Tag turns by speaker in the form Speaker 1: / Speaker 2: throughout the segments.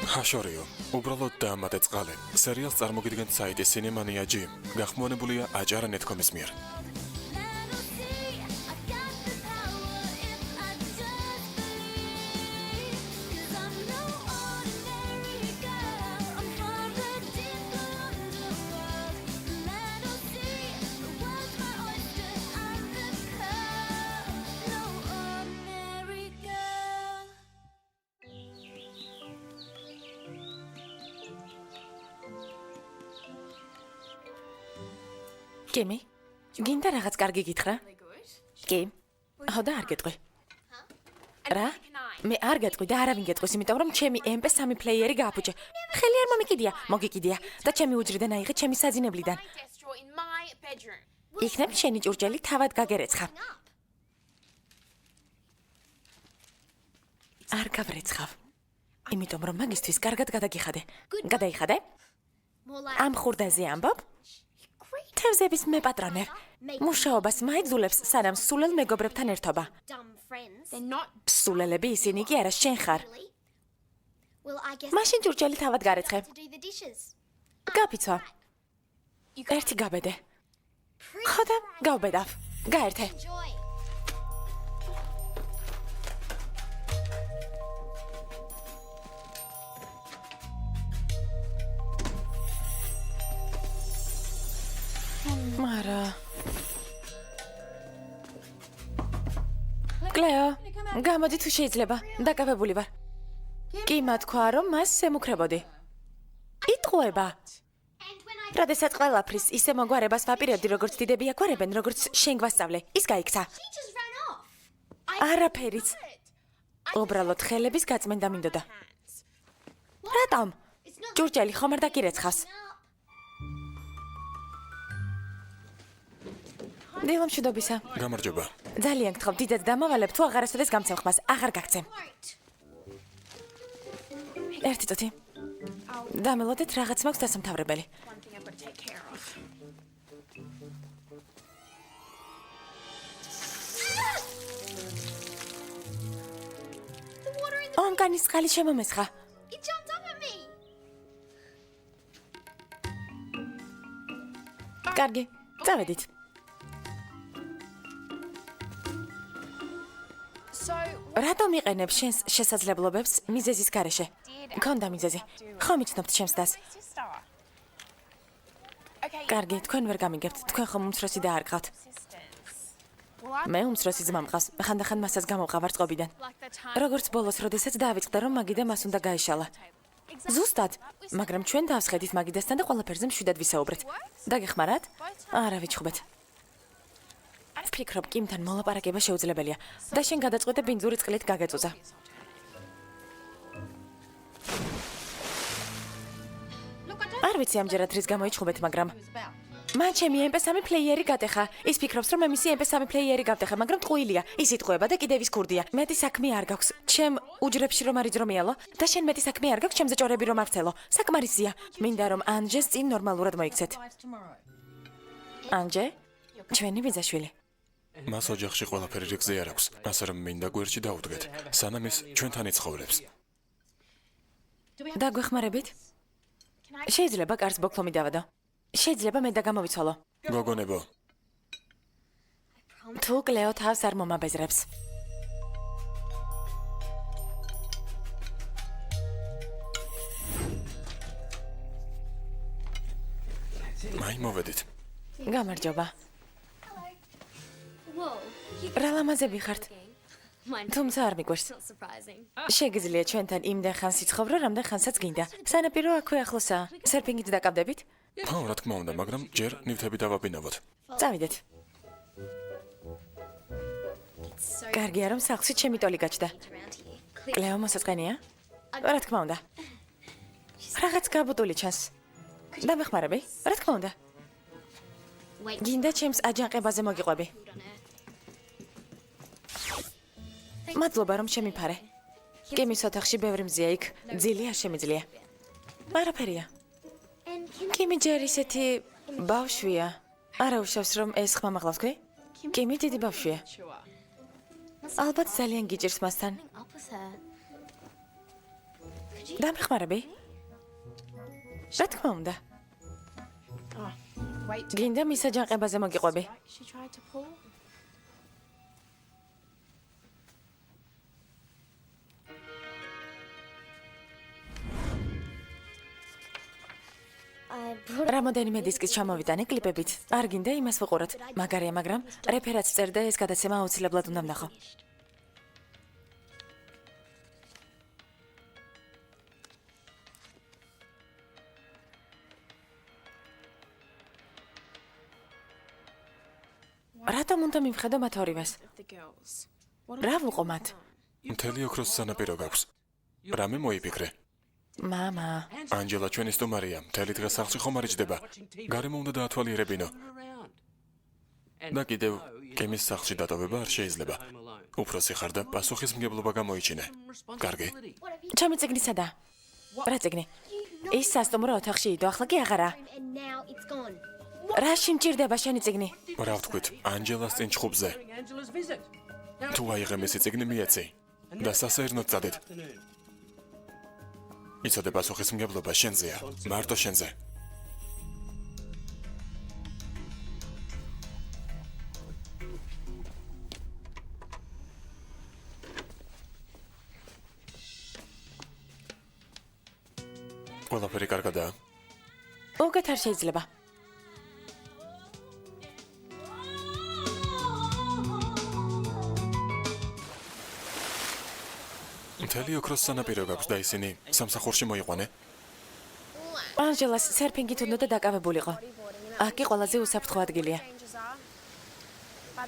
Speaker 1: Hashoriyo, ubralot daamate წყალი. სერიალს წარმოგიდგენთ საიტი Cinemania Gym. გახმოვანებულია ajar.net.com-ის მიერ.
Speaker 2: Kimi, გინდა რაღაც კარგი გითხრა? კი. ხო და არ გეტყვი. რა? მე არ გეტყვი და არავინ გეტყვის, იმიტომ რომ ჩემი MP3 პლეიერი გააფუჭე. ხელი არ მომიკიდია, მოგიკიდია და ჩემი უჯრიდან აიღე ჩემი საძინებლიდან. იქნებ შენი ჭურჭელი თავად გაგერეცხა. არ გავრეცხავ. იმიტომ რომ მაგისთვის კარგად გადაგიხადე. გადაიხადე? ამ ხურდაზე ამბობ? თევზების მეპატრონე. მუშაობას მაიძულებს სანამ სულელ მეგობრებთან ერთობა. სულელები ისინი კი არა, შენ ხარ. მაშინ ჭურჭელი თავად გარეცხე. გაფიცვა. ერთი გაბედე. ხო და გავბედავ. გაერთე. მარა კლეო, გამოდი თუ შეიძლება, დაკავებული ვარ. კი მათქვა რომ მას შემუქრებოდი. იტყუება. როდესაც ყველაფრის ისე მოგვარებას ვაპირებდი, როგორც დიდები აგვარებენ, როგორც შენ გვასწავლე, ის გაიქცა. არაფერიც. უბრალოდ ხელების გაწმენდა მინდოდა. რატომ? ჭურჭელი ხომ არ დაგირეცხავს? დილამშვიდობისა.
Speaker 1: გამარჯობა.
Speaker 2: ძალიან გთხოვ, დიდად დამავალებ, თუ აღარასოდეს გამცემ ხმას, აღარ გაგცემ. ერთი წუთი. დამელოდეთ, რაღაც მაქვს დასამთავრებელი. ონკანის წყალი შემომესხა. კარგი, წავედით. რატომ იყენებ შენს შესაძლებლობებს მიზეზის გარეშე? მქონდა მიზეზი. ხომ იცნობთ ჩემს დას? კარგი, თქვენ ვერ გამიგებთ, თქვენ ხომ უმცროსი და არ გყავთ. მე უმცროსი ძმა მყავს, ხანდახან მასაც გამოვყავარ წყობიდან. როგორც ბოლოს, როდესაც დაავიწყდა, რომ მაგიდა მას უნდა გაეშალა. ზუსტად, მაგრამ ჩვენ დავსხედით მაგიდასთან და ყველაფერზე მშვიდად ვისაუბრეთ. დაგეხმარათ? არა, ვიჩხუბეთ. ვფიქრობ, კიმთან მოლაპარაკება შეუძლებელია და შენ გადაწყვეტე ბინძური წყლით გაგეწუზა. არ ვიცი ამჯერად რის გამო იჩხუბეთ, მაგრამ მან ჩემი MP3 პლეიერი გატეხა. ის ფიქრობს, რომ მე მისი MP3 პლეიერი გავტეხე, მაგრამ ტყუილია. ის იტყუება და კიდევ ის ქურდია. მეტი საქმე არ გაქვს. ჩემ უჯრებში რომ არ იძრომიალო და შენ მეტი საქმე არ გაქვს, ჩემზე ჭორები რომ არ ვცელო. საკმარისია. მინდა რომ ანჯეს წინ ნორმალურად მოიქცეთ. ანჯე? ჩვენი ბიძაშვილი.
Speaker 1: მას ოჯახში ყველაფერი რიგზე არ აქვს, ასე რომ მინდა გვერდში დაუდგეთ, სანამ ის ჩვენთან იცხოვრებს.
Speaker 2: დაგვეხმარებით? შეიძლება კარს ბოქლომი დავადო. შეიძლება მე დაგამოვიცვალო.
Speaker 1: გოგონებო,
Speaker 2: თუ კლეო თავს არ მომაბეზრებს.
Speaker 1: მაი მოვედით.
Speaker 2: გამარჯობა. რა ლამაზები ხართ? თუმცა არ მიგვერს. შეგიძლია ჩვენთან იმდენ ხანს იცხოვრო, რამდენ ხანსაც გინდა. სანაპირო აქვე ახლოსაა. სერფინგით დაკავდებით?
Speaker 1: ხო, რა თქმა უნდა, მაგრამ ჯერ ნივთები დავაბინავოთ.
Speaker 2: წავიდეთ. კარგია, რომ სახლში ჩემი ტოლი გაჩნდა. კლეო მოსაწყენია? რა თქმა უნდა. რაღაც გაბუტული ჩანს. დამეხმარები? რა თქმა უნდა. გინდა ჩემს აჯანყებაზე მოგიყვები. მადლობა რომ შემიფარე. კიმის ოთახში ბევრი მზია იქ, ძილი არ შემიძლია. არაფერია. კიმი ჯერ ისეთი ბავშვია. არა უშავს რომ ეს ხმა მაღლავს გვი? კიმი დიდი ბავშვია. ალბათ ძალიან გიჭირს მასთან. დამეხმარები? რა თქმა უნდა. გინდა მის აჯანყებაზე მოგიყვები? რამოდენიმე დისკის ჩამოვიტანე კლიპებით. არ გინდა იმას ვუყუროთ. მაგარია, მაგრამ რეფერატს წერ და ეს გადაცემა აუცილებლად უნდა ვნახო. რატომ უნდა მივხედო მათ ორივეს? რა ვუყო მათ?
Speaker 1: მთელი ოქროს სანაპირო გაქვს. რამე მოიფიქრე?
Speaker 2: მამა,
Speaker 1: ანჯელა ჩვენი სტუმარია, მთელი დღე სახლში ხომ არ იჯდება. გარემო უნდა დაათვალიერებინო. და კიდევ კემის სახლში დატოვება არ შეიძლება. უფროსი ხარ და პასუხისმგებლობა გამოიჩინე. კარგი?
Speaker 2: ჩემი წიგნი სადა? რა წიგნი? ის სასტუმრო ოთახში იდო, ახლა კი აღარა. რაში მჭირდება შენი წიგნი?
Speaker 1: რა ვთქვით, ანჯელას წინ ჩხუბზე. თუ აიღე მისი წიგნი მიეცი და სასეირნოდ წადით. იცოდე პასუხისმგებლობა შენზეა, მარტო შენზე. ყველაფერი კარგადაა?
Speaker 2: უკეთ არ შეიძლება.
Speaker 1: მთელი ოქროს სანაპირო გაქვს და ისინი სამსახურში მოიყვანე?
Speaker 2: ანჯელას სერფინგით უნდა დაკავებულიყო. აქ კი ყველაზე უსაფრთხო ადგილია.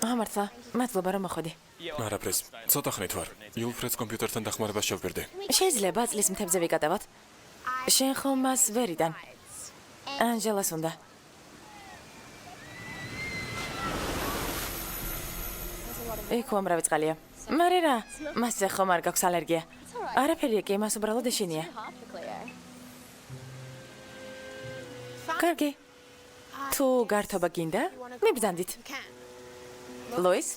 Speaker 2: მართლა, მადლობა რომ მოხვედი.
Speaker 1: არაფრის, ცოტა ხნით ვარ. იულფრედს კომპიუტერთან დახმარებას შევბირდი.
Speaker 2: შეიძლება წლის მთებზე ვიკატავოთ? შენ ხომ მას ვერიდან? ანჯელას უნდა. იქ უამრავი წყალია. მარე რა, მასზე ხომ არ გაქვს ალერგია? არაფერია კი, მას უბრალოდ ეშინია. კარგი. თუ გართობა გინდა, მიბრძანდით. ლუის?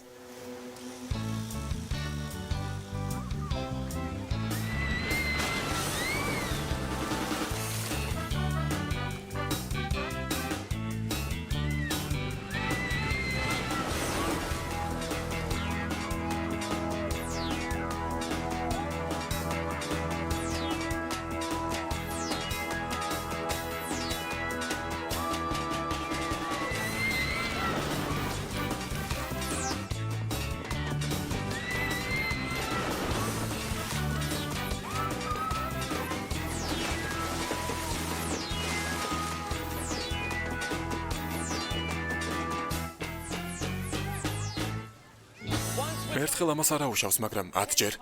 Speaker 1: ერთხელ ამას არ აუშავს, მაგრამ 10 ჯერ.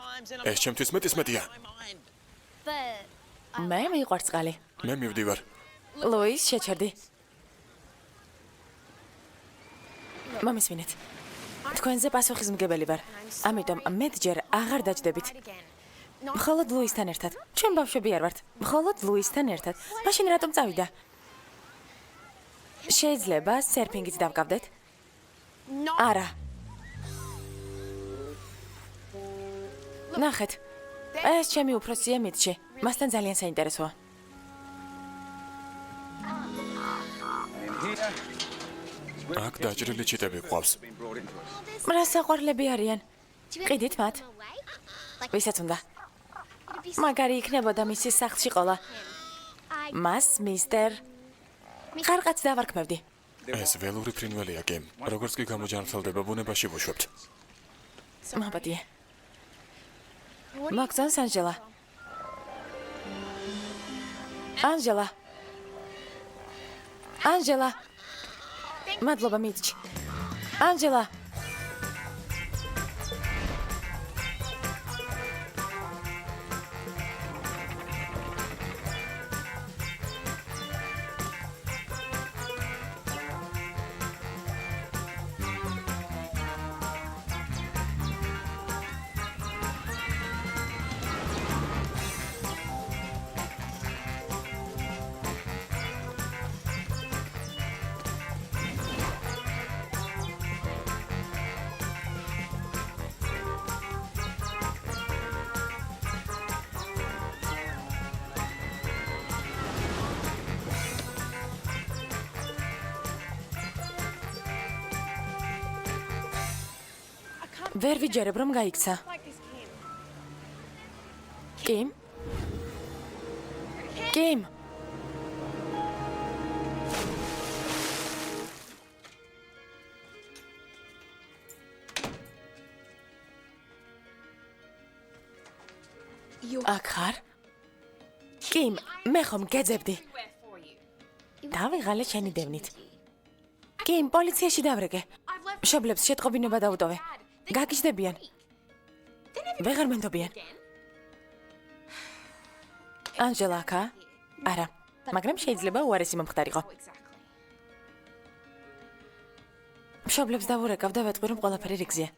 Speaker 1: ეს ჩემთვის მეტის მეტია.
Speaker 2: მე მიყვარს წყალი.
Speaker 1: მე მივდივარ.
Speaker 2: ლუის, შეჩერდი. მომისმინეთ. თქვენზე პასუხისმგებელი ვარ. ამიტომ მეტჯერ აღარ დაჯდებით. მხოლოდ ლუისთან ერთად. ჩვენ ბავშვები არ ვართ. მხოლოდ ლუისთან ერთად. მაშინ რატომ წავიდა? შეიძლება სერფინგით დავკავდეთ? არა. ნახეთ. ეს ჩემი უფროსია მიტჩი. მასთან ძალიან საინტერესოა.
Speaker 1: აქ დაჭრილი ჩიტები ყავს.
Speaker 2: რა საყვარლები არიან? ყიდით მათ? ვისაც უნდა. მაგარი იქნებოდა მისი სახლში ყოლა. მას მისტერ ყარყაც დავარქმევდი.
Speaker 1: ეს ველური ფრინველია გემ. როგორც კი გამოჯანმრთელდება ბუნებაში ვუშვებთ.
Speaker 2: მაპატია. მოგწონს ანჯელა? ანჯელა. ანჯელა. მადლობა მიტჩი. ანჯელა. ვერ ვიჯერებ რომ გაიქცა. კიმ? კიმ? აქ ხარ? კიმ, მე ხომ გეძებდი. დავიღალე შენი დევნით. კიმ, პოლიციაში დავრეკე. მშობლებს შეტყობინება დაუტოვე. გაგიჟდებიან. ვეღარ მენდობიან. ანჯელა აქა? არა, მაგრამ შეიძლება უარესი მომხდარიყო. მშობლებს დავურეკავ და ვეტყვი რომ ყველაფერი რიგზია.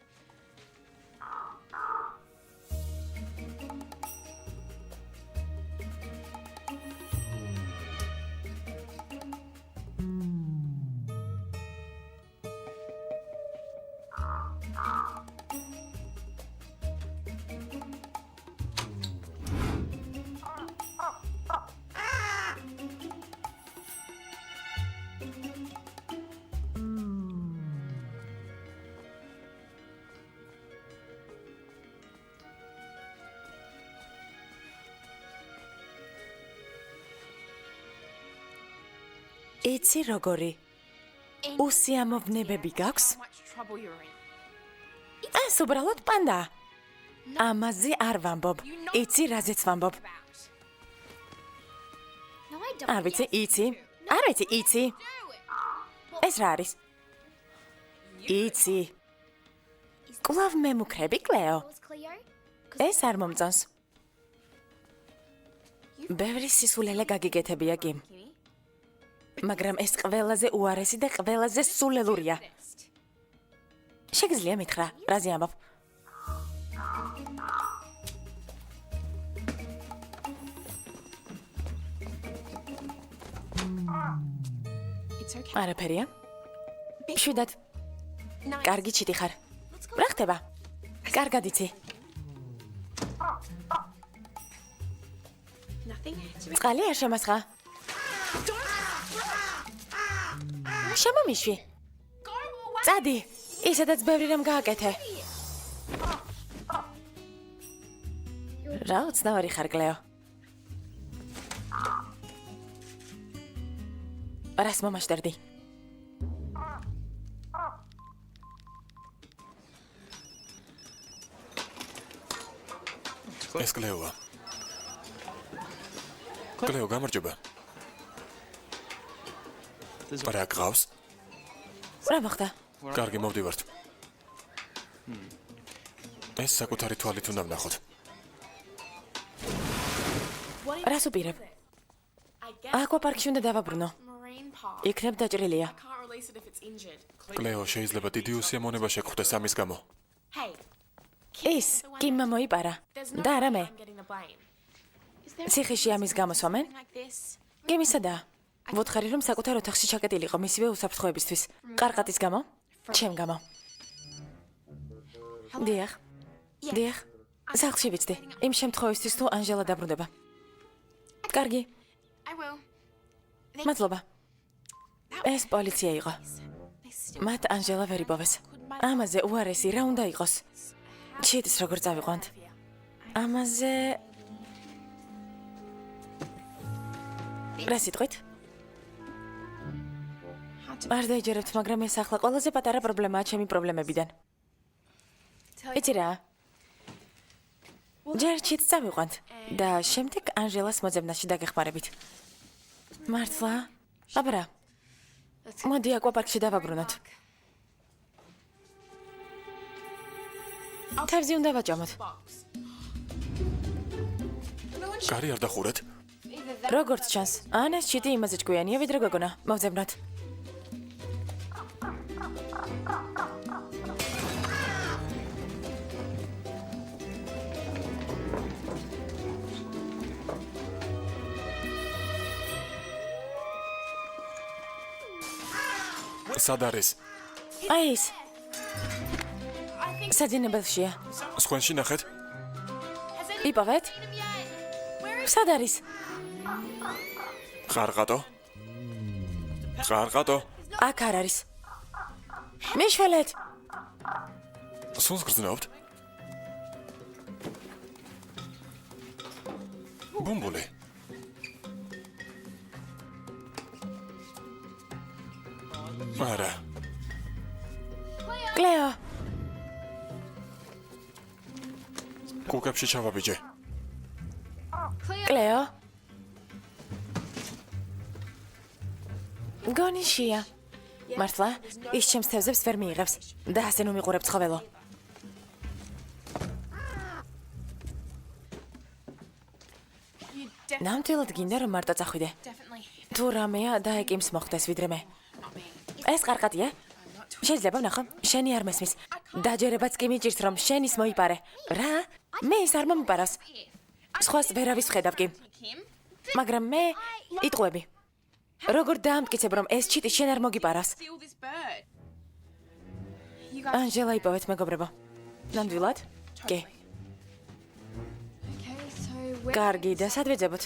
Speaker 2: იცი როგორი? უსიამოვნებები გაქვს? ეს უბრალოდ პანდა. ამაზე არ ვამბობ. იცი რაზეც ვამბობ. არ ვიცი, იცი. არ ვიცი, იცი. ეს რა არის? იცი. კვლავ მემუქრები, კლეო? ეს არ მომწონს. ბევრი სისულელე გაგიგეთებია, კიმ. მაგრამ ეს ყველაზე უარესი და ყველაზე სულელურია. შეგიძლია მითხრა, რაზე ამბობ? არაფერია? შვიდად. კარგი ჩიტი ხარ. რა ხდება? კარგად იცი. წყალი არ შემასხა. შემომიშვი. წადი, ისედაც ბევრი რამ გააკეთე. რა უცნაური ხარ, კლეო. რას მომაშტერდი?
Speaker 1: ეს კლეოა. კლეო, გამარჯობა. რა გყავს?
Speaker 2: რა მოხდა?
Speaker 1: კარგი, მოვდივართ. ეს საკუთარი თვალით უნდა ვნახოთ.
Speaker 2: რას უპირებ? აკვაპარკში უნდა დავაბრუნო. იქნებ დაჭრილია.
Speaker 1: კლეო, შეიძლება დიდი უსიამოვნება შეგხვდეს ამის გამო.
Speaker 2: ის კიმმა მოიპარა. და არა მე. ციხეში ამის გამო სვამენ? კიმისადა. ვუთხარი რომ საკუთარ ოთახში ჩაკეტილიყო მისივე უსაფრთხოებისთვის. ყარყატის გამო? ჩემ გამო. დიახ. დიახ. სახლში ვიცდი. იმ შემთხვევისთვის თუ ანჟელა დაბრუნდება. კარგი. მადლობა. ეს პოლიცია იყო. მათ ანჟელა ვერ იპოვეს. ამაზე უარესი რა უნდა იყოს? ჩიტს როგორ წავიყვანთ? ამაზე რა სიტყვით? არ დაიჯერებთ, მაგრამ ეს ახლა ყველაზე პატარა პრობლემაა ჩემი პრობლემებიდან. იცი რა? ჯერ ჩიტს წავიყვანთ და შემდეგ ანჟელას მოძებნაში დაგეხმარებით. მართლა? აბა, მოდი აკვაპარკში დავაბრუნოთ. თევზი უნდა ვაჭამოთ.
Speaker 1: კარი არ დახურეთ?
Speaker 2: როგორც ჩანს, ან ეს ჩიტი იმაზე ჭკვიანია, ვიდრე გოგონა. მოვძებნოთ.
Speaker 1: სად არის?
Speaker 2: აი ეს. საძინებელშია.
Speaker 1: სხვენში ნახეთ?
Speaker 2: იპოვეთ? სად არის?
Speaker 1: ხარყატო? ხარყატო?
Speaker 2: აქ არ არის. მიშველეთ.
Speaker 1: სულს გრძნობთ? ბუმბული. არა.
Speaker 2: კლეო,
Speaker 1: კუკებში ჩავაბიჯე.
Speaker 2: კლეო. გონიშია. მართლა, ის ჩემს თევზებს ვერ მიიღებს და ასე ნუ მიყურებ ცხოველო. ნამდვილად გინდა რომ მარტო წახვიდე. თუ რამეა დაეკიმს მოხდეს ვიდრე მე. ეს ყარყატია? შეიძლება ვნახო, შენი არ მესმის. დაჯერებაც კი მიჭირს რომ შენის მოიპარე. რა? მე ის არ მომიპარავს. სხვას ვერავის ვხედავ კი. მაგრამ მე იტყვები. როგორ დაამტკიცებ რომ ეს ჩიტი შენ არ მოგიპარავს? ანჟელა იპოვეთ მეგობრებო. ნამდვილად? კი. კარგი და სად ვეძებოთ?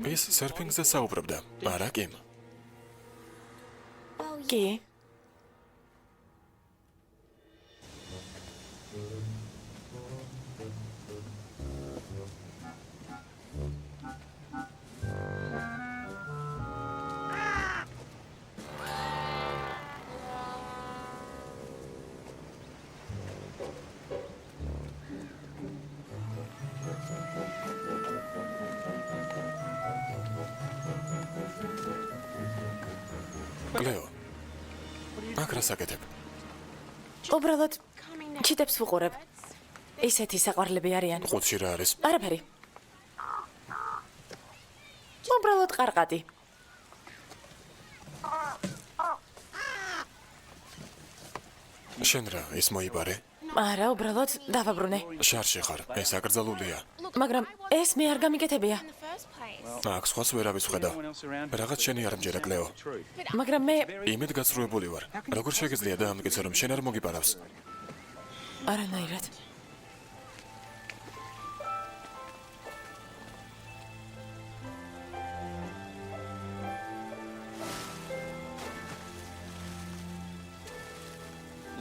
Speaker 1: ის სერფინგზე საუბრობდა. არა, კიმ.
Speaker 2: კი.
Speaker 1: კლეო. აქ რა საკეთებ?
Speaker 2: უბრალოდ ჩიტებს ვუყურებ. ისეთი საყვარლები არიან.
Speaker 1: ხუთში რა არის?
Speaker 2: არაფერი. უბრალოდ ყარყატი.
Speaker 1: შენ რა, ის მოიპარე?
Speaker 2: არა, უბრალოდ დავაბრუნე.
Speaker 1: შარში ხარ, ეს აკრძალულია.
Speaker 2: მაგრამ ეს მე არ გამიკეთებია.
Speaker 1: აქ სხვას ვერავის ვხედავ. რაღაც შენი არ მჯერა, კლეო.
Speaker 2: მაგრამ მე
Speaker 1: იმედ გაცრუებული ვარ. როგორ შეგიძლია დაამტკიცო რომ შენ არ მოგიპარავს?
Speaker 2: არანაირად.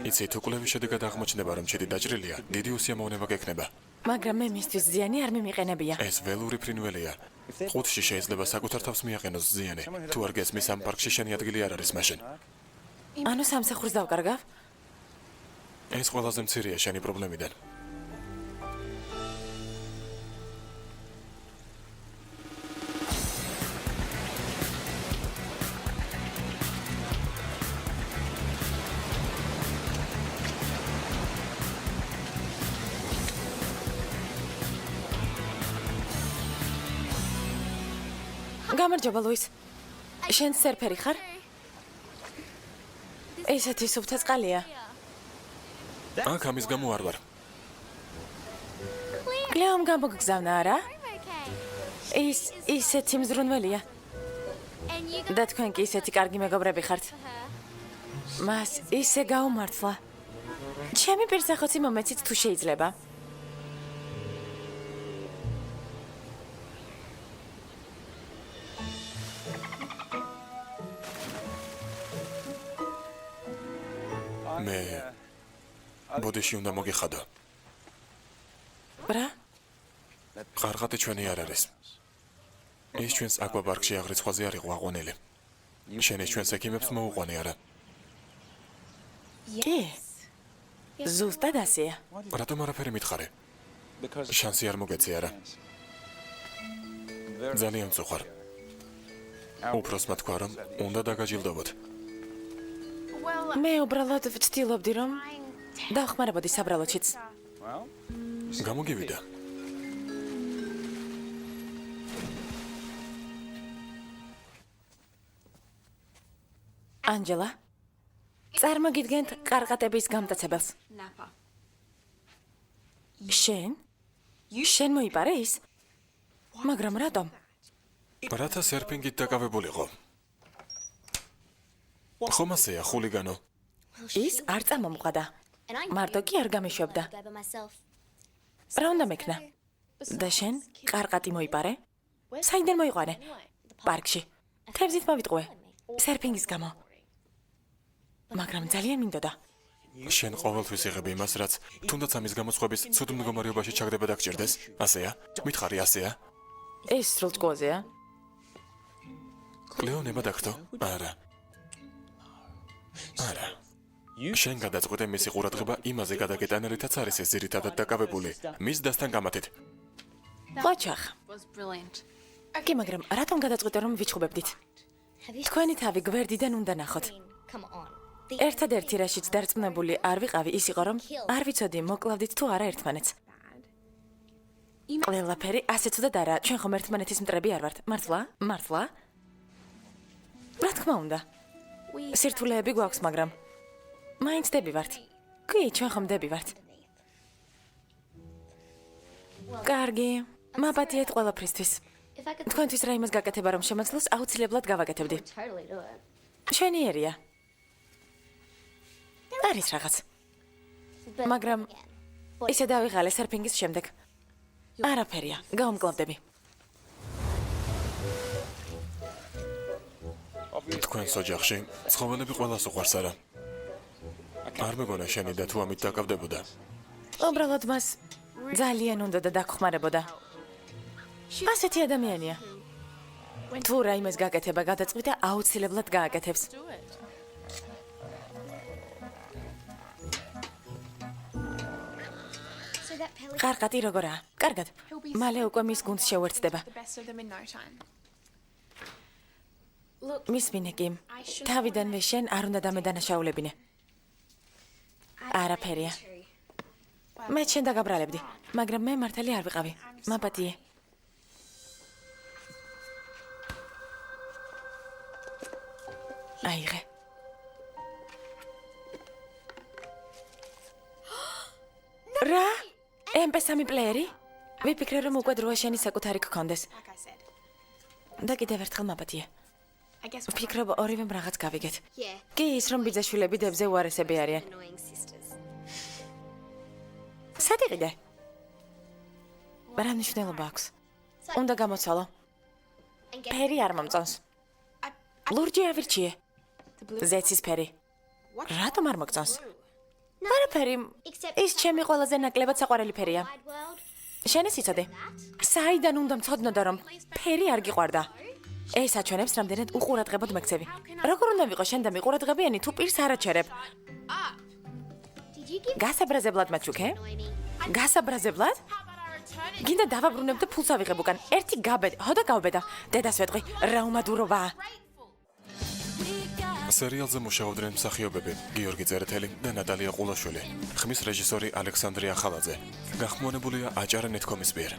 Speaker 1: იცი, თუ კვლევის შედეგად აღმოჩნდება რომ ჩიტი დაჭრილია, დიდი უსიამოვნება გექნება.
Speaker 2: მაგრამ მე მისთვის ზიანი არ მიმიყენებია.
Speaker 1: ეს ველური ფრინველია. ხუთში შეიძლება საკუთარ თავს მიაყენოს ზიანი. თუ არ გესმის ამ პარკში შენი ადგილი არ არის მაშინ.
Speaker 2: ანუ სამსახურს დავკარგავ?
Speaker 1: ეს ყველაზე მცირეა შენი პრობლემიდან.
Speaker 2: გამარჯობა, ლუის. შენ სერფერი ხარ? ესეთი სუფთა წყალია.
Speaker 1: აქ ამის გამო არ ვარ.
Speaker 2: კლეომ გამოგგზავნა, არა? ის ისეთი მზრუნველია. და თქვენ კი ისეთი კარგი მეგობრები ხართ. მას ისე გაუმართლა. ჩემი პირსახოცი მომეცით თუ შეიძლება.
Speaker 1: მე ბოდიში უნდა მოგიხადო.
Speaker 2: რა?
Speaker 1: ყარყატი ჩვენი არ არის. ის ჩვენს აკვაპარკში აღრიცხვაზე არ იყო აყვანილი. შენ ის ჩვენს ექიმებს მოუყვანე, არა?
Speaker 2: კი. ზუსტად ასეა.
Speaker 1: რატომ არაფერი მითხარი? შანსი არ მოგეცი, არა? ძალიან მწუხარ. უფროსმა თქვა რომ უნდა დაგაჯილდობოთ.
Speaker 2: მე უბრალოდ ვცდილობდი რომ დავხმარებოდი საბრალო ჩიტს.
Speaker 1: გამოგივიდა.
Speaker 2: ანჯელა, წარმოგიდგენთ ყარყატების გამტაცებელს. შენ? შენ მოიპარე ის? მაგრამ რატომ?
Speaker 1: რათა სერფინგით დაკავებულიყო. ხომ ასეა, ხულიგანო.
Speaker 2: ის არ წამომყვადა. მარტო კი არ გამიშვებდა. რა უნდა მექნა? და შენ ყარყატი მოიპარე? საიდან მოიყვანე? პარკში. თევზით მოვიტყვე. სერფინგის გამო. მაგრამ ძალიან მინდოდა.
Speaker 1: შენ ყოველთვის იღები იმას, რაც თუნდაც ამის გამოცხების ცუდ მდგომარეობაში ჩაგდება და გჭირდეს. ასეა? მითხარი ასეა?
Speaker 2: ეს სრულჭკუაზეა?
Speaker 1: კლეონება დაგხტო? არა. არა. შენ გადაწყვეტე მისი ყურადღება იმაზე გადაგეტანა, რითაც არის ეს ძირითადად დაკავებული. მის დასთან გამათით.
Speaker 2: ყოჩახ. კი, მაგრამ რატომ გადაწყვეტე რომ ვიჩხუბებდით? თქვენი თავი გვერდიდან უნდა ნახოთ. ერთადერთი რაშიც დარწმუნებული არ ვიყავი ის იყო რომ არ ვიცოდი მოკლავდით თუ არა ერთმანეთს. ყველაფერი ასე ცუდად არა, ჩვენ ხომ ერთმანეთის მტრები არ ვართ. მართლა? მართლა? რა თქმა უნდა. სირთულეები გვაქვს, მაგრამ მაინც დები ვართ. კი, ჩვენ ხომ დები ვართ. კარგი, მაპატიეთ ყველაფრისთვის. თქვენთვის რა იმას გაკეთება რომ შემეძლოს, აუცილებლად გავაკეთებდი. მშვენიერია. არის რაღაც. მაგრამ ისე დავიღალე სერფინგის შემდეგ. არაფერია, გავამკლავდები.
Speaker 1: თქვენს ოჯახში ცხოველები ყველას უყვარს არა? არ მეგონა შენი და თუ ამით დაკავდებოდა.
Speaker 2: უბრალოდ მას ძალიან უნდა და დაგხმარებოდა. ასეთი ადამიანია. თუ რაიმეს გაკეთება გადაწყვიტა, აუცილებლად გააკეთებს. ყარყატი როგორაა? კარგად. მალე უკვე მის გუნდს შეუერთდება. მისმინე კი. თავიდანვე შენ არ უნდა დამედანაშაულებინე. არაფერია. მე შენ დაგაბრალებდი, მაგრამ მე მართალი არ ვიყავი. მაპატიე. აიღე. რა? MP3 პლეერი? ვიფიქრე რომ უკვე დროა შენი საკუთარი გქონდეს. და კიდევ ერთხელ მაპატიე. ვფიქრობ ორივემ რაღაც გავიგეთ. კი, ის რომ ბიძაშვილები დებზე უარესები არიან. სად იყიდე? რა მნიშვნელობა აქვს? უნდა გამოცვალო. ფერი არ მომწონს. ლურჯი ავირჩიე. ზეცის ფერი. რატომ არ მოგწონს? არაფერი. ის ჩემი ყველაზე ნაკლებად საყვარელი ფერია. შენ ის იცოდე? საიდან უნდა მწოდნოდა რომ ფერი არ გიყვარდა? ეს აჩვენებს რამდენად უყურადღებოდ მეკცევი. როგორ უნდა ვიყო შენ და მიყურადღებიანი თუ პირს არ აჩერებ? გასაბრაზებლად მაჩუქე? გასაბრაზებლად? გინდა დავაბრუნებ და ფულს ავიღებ უკან. ერთი გაბედ, ჰოდა გავბედა. დედას ვეტყვი, რა უმადურობაა.
Speaker 1: სერიალზე მუშაობდნენ მსახიობები გიორგი წერეთელი და ნატალია ყულაშვილი. ხმის რეჟისორი ალექსანდრე ახალაძე. გახმოვანებულია აჭარა ნეთკომის მიერ.